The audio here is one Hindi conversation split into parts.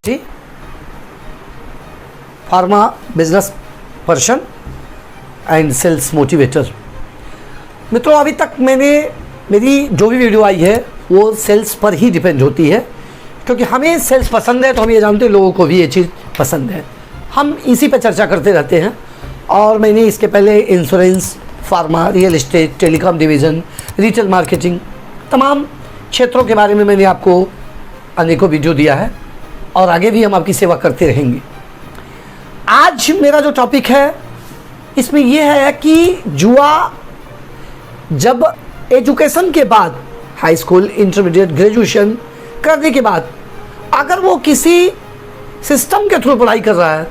Ji, pharma business person and sales motivator. मित्रों, अभी तक मेरी जो भी वीडियो आई है वो सेल्स पर ही डिपेंड होती है, क्योंकि हमें सेल्स पसंद है तो हम ये जानते हैं लोगों को भी ये चीज़ पसंद है। हम इसी पर चर्चा करते रहते हैं। और मैंने इसके पहले insurance, pharma, real estate, telecom division, retail marketing, तमाम क्षेत्रों के बारे में मैंने आपको अनेकों वीडियो दिया है और आगे भी हम आपकी सेवा करते रहेंगे। आज मेरा जो टॉपिक है इसमें यह है कि जुआ जब एजुकेशन के बाद, हाई स्कूल, इंटरमीडिएट, ग्रेजुएशन करने के बाद अगर वो किसी सिस्टम के थ्रू पढ़ाई कर रहा है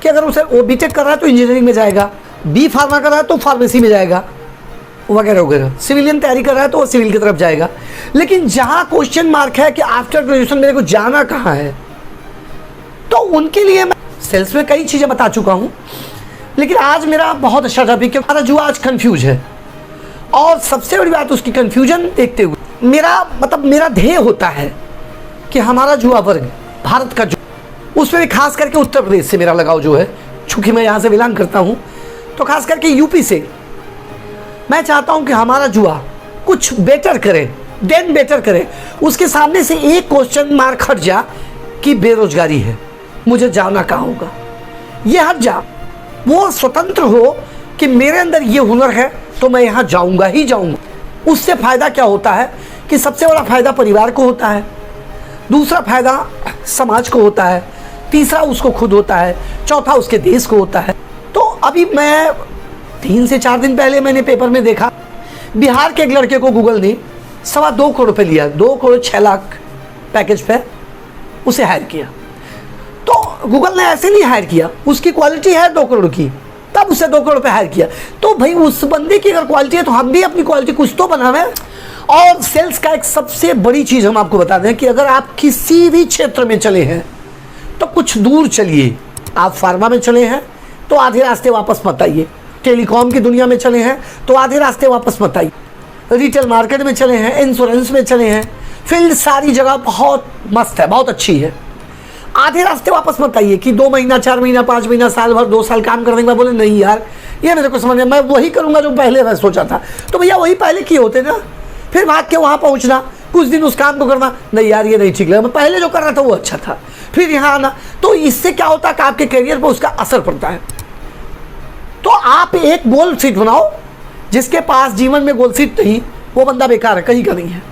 कि अगर उसे वो बीटेक कर रहा है तो इंजीनियरिंग में जाएगा, बी फार्मा कर रहा है तो फार्मेसी में जाएगा, वगैरह वगैरह, सिविलियन तैयारी कर रहा है तो वो सिविल की तरफ जाएगा। लेकिन जहाँ क्वेश्चन मार्क है कि आफ्टर ग्रेजुएशन मेरे को जाना कहाँ है, तो उनके लिए मैं सेल्स में कई चीज़ें बता चुका हूँ। लेकिन आज मेरा बहुत अच्छा टॉपिक है। हमारा जुआ आज कन्फ्यूज है और सबसे बड़ी बात उसकी कन्फ्यूजन देखते हुए मेरा ध्येय होता है कि हमारा जुआ वर्ग, भारत का जुआ, उसमें भी खास करके उत्तर प्रदेश से मेरा लगाव जो है, चूँकि मैं यहाँ से बिलोंग करता हूँ तो खास करके यूपी से मैं चाहता हूँ कि हमारा जुआ कुछ बेटर करे, देन बेटर करे। उसके सामने से एक क्वेश्चन मार्क हट जा कि बेरोजगारी है, मुझे जाना कहाँ होगा, ये हट जा। वो स्वतंत्र हो कि मेरे अंदर ये हुनर है तो मैं यहाँ जाऊँगा ही जाऊँगा। उससे फ़ायदा क्या होता है कि सबसे बड़ा फ़ायदा परिवार को होता है, दूसरा फ़ायदा समाज को होता है, तीसरा उसको खुद होता है, चौथा उसके देश को होता है। तो अभी मैं 3 से 4 दिन पहले मैंने पेपर में देखा, बिहार के एक लड़के को गूगल ने 2.25 करोड़ रुपये लिया, 2 करोड़ 6 लाख पैकेज पे उसे हायर किया। तो गूगल ने ऐसे नहीं हायर किया, उसकी क्वालिटी है 2 करोड़ की, तब उसे 2 करोड़ रुपये हायर किया। तो भाई उस बंदे की अगर क्वालिटी है तो हम भी अपनी क्वालिटी कुछ तो बनावें। और सेल्स का एक सबसे बड़ी चीज़ हम आपको बता दें कि अगर आप किसी भी क्षेत्र में चले हैं तो कुछ दूर चलिए। आप फार्मा में चले हैं तो आधे रास्ते वापस मत आइए, टेलीकॉम की दुनिया में चले हैं तो आधे रास्ते वापस मत आइए, रिटेल मार्केट में चले हैं, इंश्योरेंस में चले हैं, फील्ड सारी जगह बहुत मस्त है, बहुत अच्छी है। आधे रास्ते वापस मत आइए कि 2 महीना, 4 महीना, 5 महीना, साल भर, 2 साल काम करने के बाद बोले नहीं यार ये मेरे को समझ में, मैं वही करूँगा जो पहले मैं सोचा था। तो भैया वही पहले किए होते ना, फिर भाग के वहाँ पहुँचना, कुछ दिन उस काम को करना, नहीं यार ये नहीं ठीक लगा, मैं पहले जो कर रहा था वो अच्छा था, फिर यहाँ आना। तो इससे क्या होता है कि आपके करियर पर उसका असर पड़ता है। तो आप एक गोल सीट बनाओ, जिसके पास जीवन में गोल सीट नहीं वो बंदा बेकार है, कहीं का नहीं है।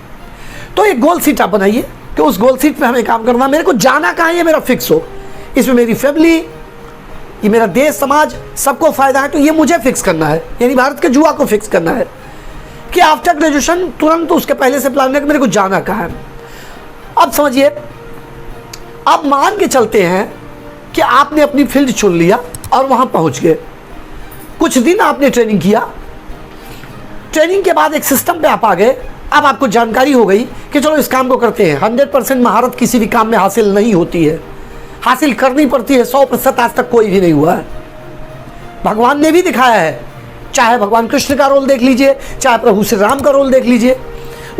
तो एक गोल सीट आप बनाइए कि उस गोल सीट पे हमें काम करना, मेरे को जाना कहाँ है ये मेरा फिक्स हो, इसमें मेरी फैमिली, ये मेरा देश, समाज, सबको फ़ायदा है, तो ये मुझे फिक्स करना है। यानी भारत के जुआ को फिक्स करना है कि आफ्टर ग्रेजुएशन तुरंत उसके पहले से प्लान है कि मेरे को जाना कहाँ है। अब समझिए, अब मान के चलते हैं कि आपने अपनी फील्ड चुन लिया और वहाँ पहुँच गए, कुछ दिन आपने ट्रेनिंग किया, ट्रेनिंग के बाद एक सिस्टम पे आप आ गए। अब आपको जानकारी हो गई कि चलो इस काम को करते हैं। 100% महारत किसी भी काम में हासिल नहीं होती है, हासिल करनी पड़ती है। 100% आज तक कोई भी नहीं हुआ है। भगवान ने भी दिखाया है, चाहे भगवान कृष्ण का रोल देख लीजिए, चाहे प्रभु श्री राम का रोल देख लीजिए,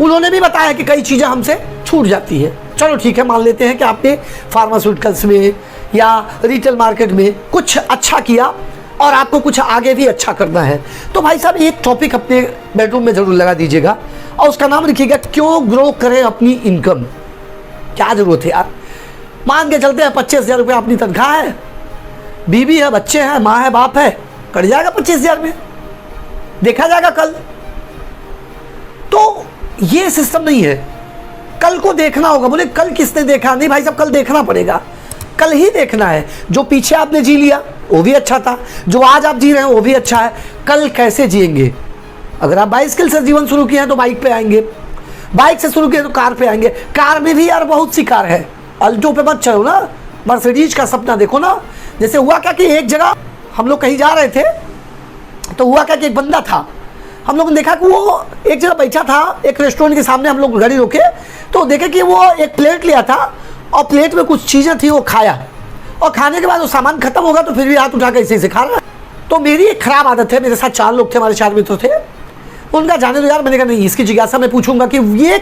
उन्होंने भी बताया कि कई चीज़ें हमसे छूट जाती है। चलो ठीक है, मान लेते हैं कि आपने फार्मास्यूटिकल्स में या रिटेल मार्केट में कुछ अच्छा किया और आपको कुछ आगे भी अच्छा करना है, तो भाई साहब एक टॉपिक अपने बेडरूम में ज़रूर लगा दीजिएगा और उसका नाम लिखिएगा, क्यों ग्रो करें अपनी इनकम। क्या ज़रूरत है यार, मान के चलते हैं 25,000 रुपये अपनी तनख्वाह है, बीवी है, बच्चे हैं, माँ है, बाप है, कट जाएगा 25,000 में, देखा जाएगा कल। तो ये सिस्टम नहीं है, कल को देखना होगा। बोले कल किसने देखा, नहीं भाई साहब कल देखना पड़ेगा, कल ही देखना है। जो पीछे आपने जी लिया वो भी अच्छा था, जो आज आप जी रहे हैं वो भी अच्छा है, कल कैसे जिएंगे। अगर आप बाइसिकल से जीवन शुरू किए हैं तो बाइक पे आएंगे, बाइक से शुरू किए तो कार पे आएंगे। कार में भी यार बहुत सी कार है, अल्टो पे मत चलो ना, मर्सिडीज का सपना देखो ना। जैसे हुआ क्या कि एक जगह हम लोग कहीं जा रहे थे तो हुआ क्या कि एक बंदा था, हम लोगों ने देखा कि वो एक जगह बैठा था, एक रेस्टोरेंट के सामने हम लोग गाड़ी रोके तो देखे कि वो एक प्लेट लिया था और प्लेट में कुछ चीज़ें थी, वो खाया और खाने के बाद वो सामान खत्म होगा तो फिर भी हाथ उठा कर इसे खा रहा है। तो मेरी एक ख़राब आदत है, मेरे साथ 4 लोग थे, हमारे 4 मित्र थे, उनका जाने दो यार। मैंने कहा नहीं, इसकी जिज्ञासा मैं पूछूंगा कि ये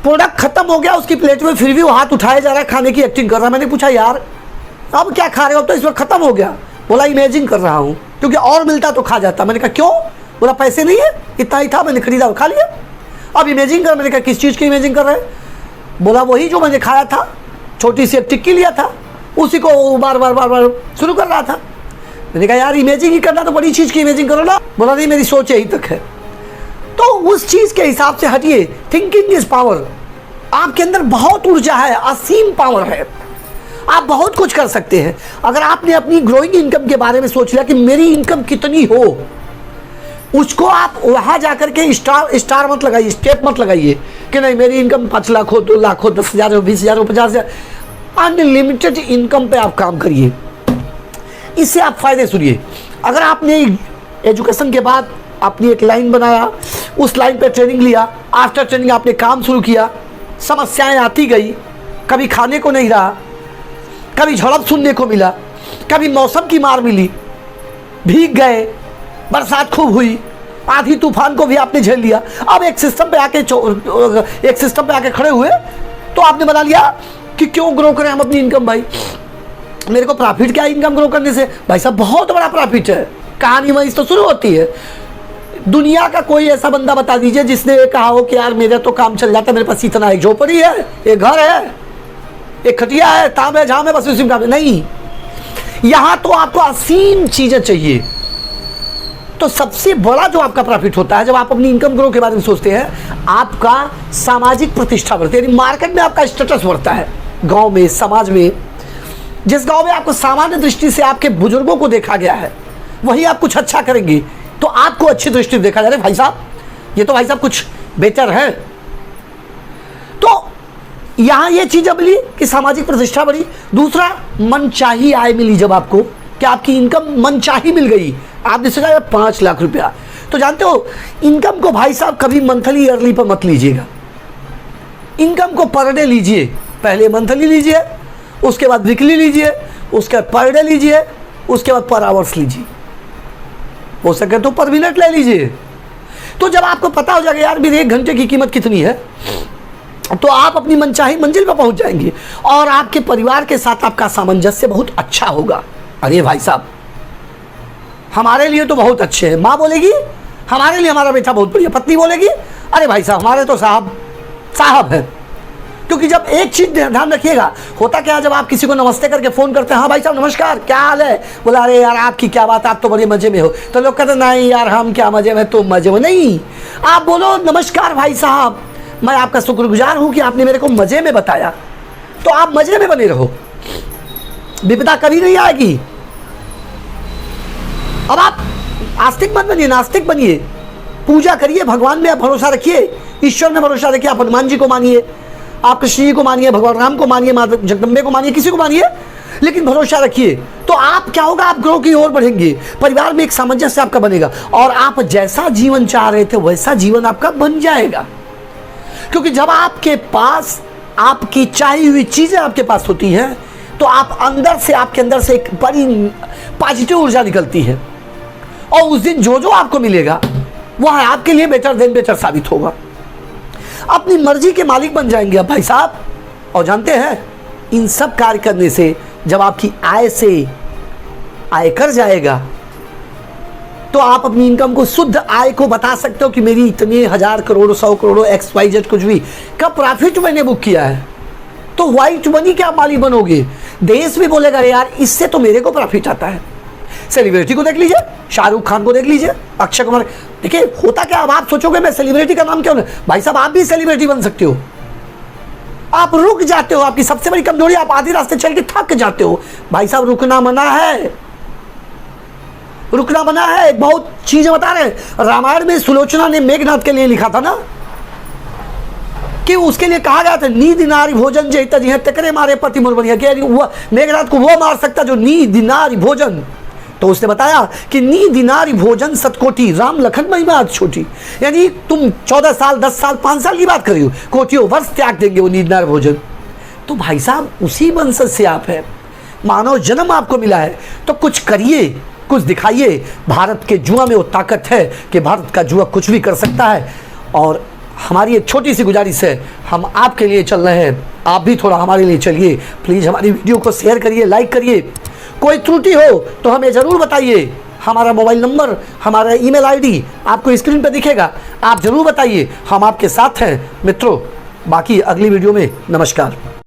प्रोडक्ट खत्म हो गया उसकी प्लेट में, फिर भी वो हाथ उठाया जा रहा है, खाने की एक्टिंग कर रहा है। मैंने पूछा यार अब क्या खा रहे हो? तो इस वक्त खत्म हो गया। बोला इमेजिंग कर रहा हूँ, क्योंकि और मिलता तो खा जाता। मैंने कहा क्यों? बोला पैसे नहीं है, इतना ही था, मैंने खरीदा और खा लिया, अब इमेजिंग कर। मैंने कहा किस चीज़ की इमेजिंग कर रहे हैं? बोला वही जो मैंने खाया था, छोटी सी एक टिक्की लिया था, उसी को बार बार बार बार शुरू कर रहा था। मैंने कहा यार इमेजिंग ही करना तो बड़ी चीज़ की इमेजिंग करो ना। बोला नहीं मेरी सोच यही तक है। तो उस चीज़ के हिसाब से हटिए। Thinking is power. आपके अंदर बहुत ऊर्जा है, असीम पावर है, आप बहुत कुछ कर सकते हैं। अगर आपने अपनी ग्रोइंग इनकम के बारे में सोच लिया कि मेरी इनकम कितनी हो, उसको आप वहाँ जाकर के स्टार मत लगाइए, स्टेप मत लगाइए कि नहीं मेरी इनकम 5 लाख हो, 2 लाख हो, 10,000 हो, 20,000 हो, 50,000। अनलिमिटेड इनकम पे आप काम करिए, इससे आप फायदे सुनिए। अगर आपने एजुकेशन के बाद अपनी एक लाइन बनाया, उस लाइन पे ट्रेनिंग लिया, आफ्टर ट्रेनिंग आपने काम शुरू किया, समस्याएं आती गई, कभी खाने को नहीं रहा, कभी झड़प सुनने को मिला, कभी मौसम की मार मिली, भीग गए, बरसात खूब हुई, आधी तूफान को भी आपने झेल लिया। अब एक सिस्टम पे आके खड़े हुए तो आपने बना लिया कि क्यों ग्रो करें हम अपनी इनकम। भाई मेरे को प्रॉफिट क्या इनकम ग्रो करने से? भाई साहब बहुत बड़ा प्रॉफिट है। कहानी वहीं तो शुरू होती है। दुनिया का कोई ऐसा बंदा बता दीजिए जिसने ये कहा हो कि यार मेरा तो काम चल जाता है, मेरे पास इतना, एक झोपड़ी है, एक घर है, एक खटिया है, ताम है, झाम है, बस उसी में नहीं। यहां तो आपको असीम चीजें चाहिए। तो सबसे बड़ा जो आपका प्रॉफिट होता है जब आप अपनी इनकम ग्रो के बारे में सोचते हैं, आपका सामाजिक प्रतिष्ठा बढ़ती है, यानी मार्केट में आपका स्टेटस बढ़ता है। गांव में, समाज में, जिस गांव में आपको सामान्य दृष्टि से आपके बुजुर्गों को देखा गया है, वही आप कुछ अच्छा करेंगे तो आपको अच्छी दृष्टि से देखा जा रहा है। भाई साहब ये तो भाई साहब कुछ बेहतर है। तो यहां ये चीजें मिली कि सामाजिक प्रतिष्ठा बढ़ी। दूसरा, मनचाही आय मिली। जब आपको कि आपकी इनकम मनचाही मिल गई, आपने सोचा 5 लाख रुपया, तो जानते हो इनकम को भाई साहब कभी मंथली ईयरली पर मत लीजिएगा। इनकम को पर डे लीजिए। पहले मंथली लीजिए, उसके बाद वीकली लीजिए, उसके बाद पर डे लीजिए, उसके बाद पर आवर्स लीजिए, हो सके तो पर मिनट ले लीजिए। तो जब आपको पता हो जाएगा यार मेरे 1 घंटे की कीमत कितनी है, तो आप अपनी मनचाही मंजिल पर पहुंच जाएंगे और आपके परिवार के साथ आपका सामंजस्य बहुत अच्छा होगा। अरे भाई साहब हमारे लिए तो बहुत अच्छे हैं। माँ बोलेगी हमारे लिए हमारा बेटा बहुत बढ़िया, पत्नी बोलेगी अरे भाई साहब हमारे तो साहब है। क्योंकि जब एक चीज ध्यान रखिएगा, होता क्या, जब आप किसी को नमस्ते करके फोन करते हैं, हाँ भाई साहब नमस्कार क्या हाल है, बोला अरे यार आपकी क्या बात, आप तो बड़े मजे में हो, तो लोग कहते नहीं यार हम क्या मजे में, तुम मजे में नहीं। आप बोलो नमस्कार भाई साहब, मैं आपका शुक्रगुजार हूं कि आपने मेरे को मजे में बताया, तो आप मजे में बने रहो, विपदा कभी नहीं आएगी। अब आप आस्तिक मत बनिए, नास्तिक बनिए, पूजा करिए, भगवान में आप भरोसा रखिए, ईश्वर में भरोसा रखिए। आप हनुमान जी को मानिए, आप कृष्ण जी को मानिए, भगवान राम को मानिए, माता जगदम्बे को मानिए, किसी को मानिए, लेकिन भरोसा रखिए। तो आप क्या होगा, आप ग्रो की ओर बढ़ेंगे, परिवार में एक सामंजस्य आपका बनेगा और आप जैसा जीवन चाह रहे थे वैसा जीवन आपका बन जाएगा। क्योंकि जब आपके पास आपकी चाही हुई चीजें आपके पास होती हैं तो आप अंदर से, आपके अंदर से एक बड़ी पॉजिटिव ऊर्जा निकलती है और उस दिन जो जो आपको मिलेगा वह आपके लिए बेटर साबित होगा। अपनी मर्जी के मालिक बन जाएंगे अब भाई साहब। और जानते हैं इन सब कार्य करने से जब आपकी आय से आयकर जाएगा तो आप अपनी इनकम को, शुद्ध आय को बता सकते हो कि मेरी इतने 1000 करोड़ 100 करोड़ XYZ कुछ भी का प्रॉफिट मैंने बुक किया है। तो व्हाइट मनी के आप मालिक बनोगे। देश भी बोलेगा यार इससे तो मेरे को प्रॉफिट आता है। सेलिब्रिटी को देख लीजिए, शाहरुख खान को देख लीजिए, अक्षय कुमार। देखिए होता क्या, अब आप सोचोगे मैं सेलिब्रिटी का नाम क्यों नहीं, भाई साहब आप भी सेलिब्रिटी बन सकते हो। आप रुक जाते हो, आपकी सबसे बड़ी कमजोरी, आप आधे रास्ते चल के थक जाते हो। भाई साहब रुकना मना है, रुकना मना है। बहुत चीजें बता रहे हैं। रामायण में सुलोचना ने मेघनाथ के लिए लिखा था ना कि उसके लिए कहा गया था नींद नारी भोजन जय तज तकरे मारे पति मोर बनिया, मेघनाथ को वो मार सकता जो नींद नारी भोजन। तो उसने बताया कि नींद नारी भोजन सतकोटि, राम लखन महिमा छोटी। यानी तुम 14 साल 10 साल 5 साल की बात कर रही हो, कोटियों वर्ष त्याग देंगे वो नींद नारी भोजन। तो भाई साहब उसी वंशज से आप है, मानव जन्म आपको मिला है, तो कुछ करिए, कुछ दिखाइए। भारत के जुआ में वो ताकत है कि भारत का जुआ कुछ भी कर सकता है और हमारी एक छोटी सी गुजारिश है, हम आपके लिए चल रहे हैं, आप भी थोड़ा हमारे लिए चलिए। प्लीज़ हमारी वीडियो को शेयर करिए, लाइक करिए। कोई त्रुटि हो तो हमें ज़रूर बताइए। हमारा मोबाइल नंबर, हमारा ईमेल आईडी आपको स्क्रीन पर दिखेगा, आप ज़रूर बताइए, हम आपके साथ हैं मित्रों। बाकी अगली वीडियो में नमस्कार।